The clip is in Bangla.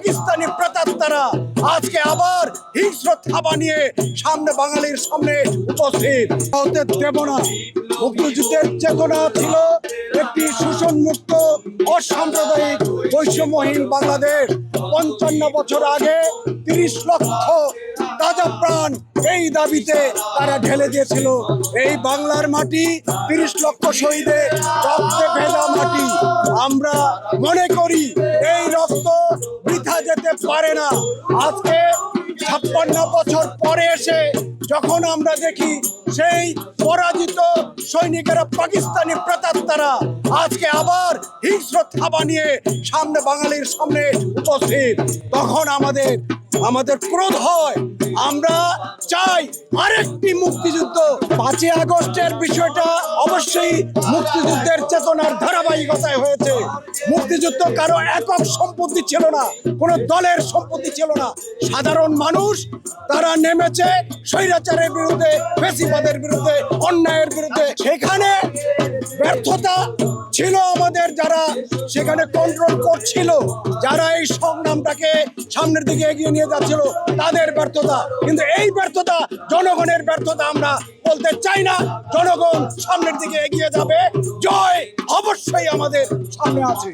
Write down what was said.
পাকিস্তানি প্রেতাত্মারা আজকে আবার হিংস্র থাবা নিয়ে সামনে বাঙালির সামনে উপস্থিত হতে দেব না। মুক্তিযুদ্ধের চেতনা ছিল একটি শোষণমুক্ত অসাম্প্রদায়িক বৈষম্যহীন বাংলাদেশ। ৫৫ বছর আগে ৩০ লক্ষ তাজা প্রাণ এই দাবিতে তারা ঢেলে দিয়েছিল। এই বাংলার মাটি ৩০ লক্ষ শহীদের রক্তে ভেজা মাটি। আমরা মনে করি এই রক্ত বৃথা যেতে পারে না। আজকে ৫৬ বছর পরে এসে যখন আমরা দেখি সেই পরাজিত সৈনিকেরা পাকিস্তানি প্রেতাত্মারা আজকে আবার হিংস্র থাবা নিয়ে সামনে বাঙালির সামনে উপস্থিত, তখন আমাদের ক্রোধ হয়। আমরা চাই আরেকটি মুক্তিযুদ্ধ। ৫ই আগস্টের বিষয়টা অবশ্যই মুক্তিযুদ্ধের চেতনার ধারাবাহিকতায় হয়েছে। মুক্তিযুদ্ধ কারো একক সম্পত্তি ছিল না, কোনো দলের সম্পত্তি ছিল না। সাধারণ মানুষ তারা নেমেছে স্বৈরাচারের বিরুদ্ধে, ফ্যাসিবাদের বিরুদ্ধে, অন্যায়ের বিরুদ্ধে। সেখানে ব্যর্থতা ছিল আমাদের, যারা সেখানে কন্ট্রোল করছিল, যারা এই সংগ্রামটাকে সামনের দিকে এগিয়ে নিয়ে যাচ্ছিল, তাদের ব্যর্থতা। কিন্তু এই ব্যর্থতা জনগণের ব্যর্থতা আমরা বলতে চাই না। জনগণ সামনের দিকে এগিয়ে যাবে, জয় অবশ্যই আমাদের সামনে আছে।